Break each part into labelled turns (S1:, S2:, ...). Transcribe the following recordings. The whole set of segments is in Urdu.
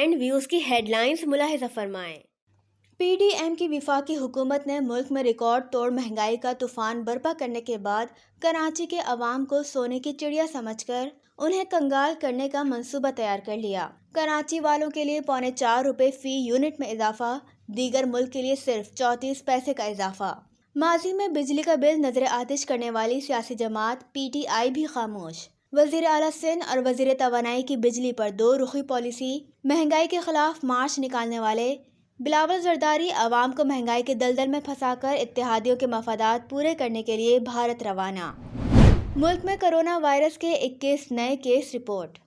S1: اینڈ ویوز کی ہیڈ لائنز ملاحظہ فرمائیں۔ پی ڈی ایم کی وفاقی حکومت نے ملک میں ریکارڈ توڑ مہنگائی کا طوفان برپا کرنے کے بعد کراچی کے عوام کو سونے کی چڑیا سمجھ کر انہیں کنگال کرنے کا منصوبہ تیار کر لیا۔ کراچی والوں کے لیے 4.25 روپے فی یونٹ میں اضافہ، دیگر ملک کے لیے صرف 34 پیسے کا اضافہ۔ ماضی میں بجلی کا بل نظر آتش کرنے والی سیاسی جماعت پی ٹی آئی بھی خاموش۔ وزیر اعلیٰ سندھ اور وزیر توانائی کی بجلی پر دو رخی پالیسی، مہنگائی کے خلاف مارچ نکالنے والے بلاول زرداری عوام کو مہنگائی کے دلدل میں پھنسا کر اتحادیوں کے مفادات پورے کرنے کے لیے بھارت روانہ۔ ملک میں کرونا وائرس کے 21 نئے کیس رپورٹ۔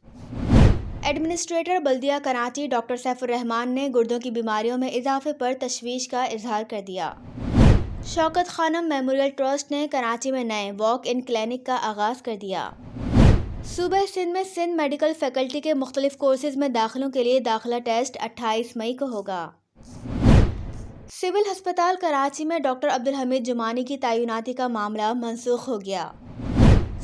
S1: ایڈمنسٹریٹر بلدیہ کراچی ڈاکٹر سیف الرحمان نے گردوں کی بیماریوں میں اضافے پر تشویش کا اظہار کر دیا۔ شوکت خانم میموریل ٹرسٹ نے کراچی میں نئے واک ان کلینک کا آغاز کر دیا۔ صوبہ سندھ میں سندھ میڈیکل فیکلٹی کے مختلف کورسز میں داخلوں کے لیے داخلہ ٹیسٹ 28 مئی کو ہوگا۔ سول ہسپتال کراچی میں ڈاکٹر عبدالحمید جمانی کی تعیناتی کا معاملہ منسوخ ہو گیا۔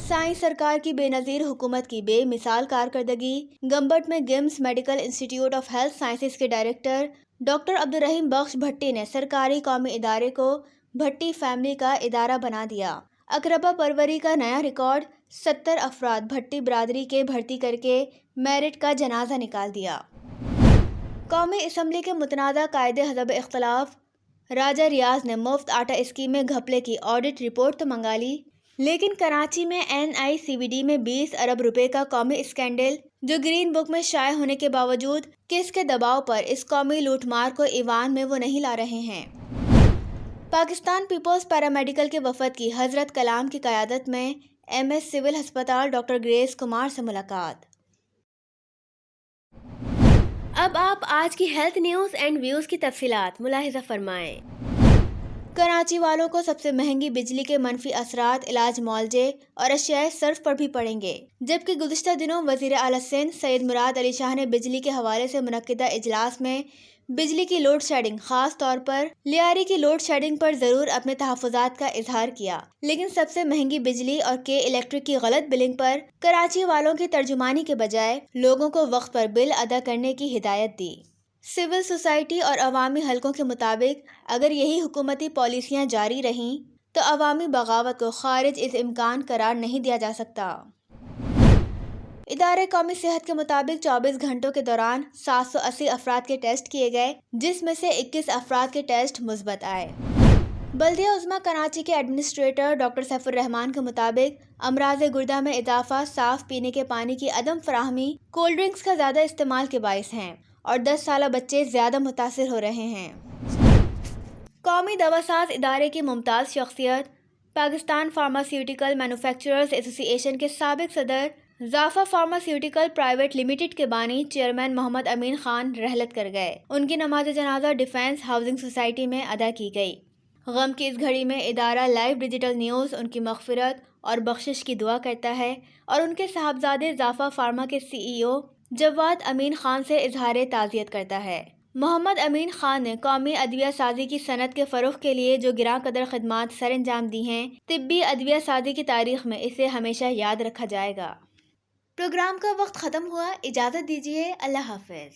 S1: سائیں سرکار کی بے نظیر حکومت کی بے مثال کارکردگی۔ گمبٹ میں گمز میڈیکل انسٹی ٹیوٹ آف ہیلتھ سائنسز کے ڈائریکٹر ڈاکٹر عبدالرحیم بخش بھٹی نے سرکاری قومی ادارے کو بھٹی فیملی کا ادارہ بنا دیا۔ اقربا پروری کا نیا ریکارڈ، 70 افراد بھٹی برادری کے بھرتی کر کے میرٹ کا جنازہ نکال دیا۔ قومی اسمبلی کے متنازع قائد حزب اختلاف راجہ ریاض نے مفت آٹا اسکیم میں گھپلے کی آڈٹ رپورٹ تو منگا لی، لیکن کراچی میں این آئی سی وی ڈی میں 20 ارب روپے کا قومی اسکینڈل جو گرین بک میں شائع ہونے کے باوجود کس کے دباؤ پر اس قومی لوٹ مار کو ایوان میں وہ نہیں لا رہے ہیں۔ پاکستان پیپلز پیرامیڈیکل کے وفد کی حضرت کلام کی قیادت میں ایم ایس سول ہسپتال ڈاکٹر گریس کمار سے ملاقات۔ اب آپ آج کی ہیلتھ نیوز اینڈ ویوز کی تفصیلات ملاحظہ فرمائیں۔ کراچی والوں کو سب سے مہنگی بجلی کے منفی اثرات علاج معالجے اور اشیاء صرف پر بھی پڑیں گے، جبکہ گزشتہ دنوں وزیر اعلیٰ سندھ سید مراد علی شاہ نے بجلی کے حوالے سے منعقدہ اجلاس میں بجلی کی لوڈ شیڈنگ، خاص طور پر لیاری کی لوڈ شیڈنگ پر ضرور اپنے تحفظات کا اظہار کیا، لیکن سب سے مہنگی بجلی اور کے الیکٹرک کی غلط بلنگ پر کراچی والوں کی ترجمانی کے بجائے لوگوں کو وقت پر بل ادا کرنے کی ہدایت دی۔ سول سوسائٹی اور عوامی حلقوں کے مطابق اگر یہی حکومتی پالیسیاں جاری رہیں تو عوامی بغاوت کو خارج از امکان قرار نہیں دیا جا سکتا۔ ادارہ قومی صحت کے مطابق 24 گھنٹوں کے دوران 780 افراد کے ٹیسٹ کیے گئے، جس میں سے 21 افراد کے ٹیسٹ مثبت آئے۔ بلدیہ عظمیٰ کراچی کے ایڈمنسٹریٹر ڈاکٹر سیف الرحمان کے مطابق امراض گردہ میں اضافہ صاف پینے کے پانی کی عدم فراہمی، کولڈ ڈرنکس کا زیادہ استعمال کے باعث ہیں اور 10 سالہ بچے زیادہ متاثر ہو رہے ہیں۔ قومی دوا ساز ادارے کی ممتاز شخصیت، پاکستان فارماسیوٹیکل مینوفیکچررز ایسوسی ایشن کے سابق صدر، ظافا فارماسیوٹیکل پرائیویٹ لمیٹڈ کے بانی چیئرمین محمد امین خان رحلت کر گئے۔ ان کی نماز جنازہ ڈیفنس ہاؤسنگ سوسائٹی میں ادا کی گئی۔ غم کی اس گھڑی میں ادارہ لائیو ڈیجیٹل نیوز ان کی مغفرت اور بخشش کی دعا کرتا ہے اور ان کے صاحبزادے ظافا فارما کے سی ای او جواد امین خان سے اظہار تعزیت کرتا ہے۔ محمد امین خان نے قومی ادویہ سازی کی صنعت کے فروغ کے لیے جو گراں قدر خدمات سر انجام دی ہیں، طبی ادویہ سازی کی تاریخ میں اسے ہمیشہ یاد رکھا جائے گا۔ پروگرام کا وقت ختم ہوا، اجازت دیجیے، اللہ حافظ۔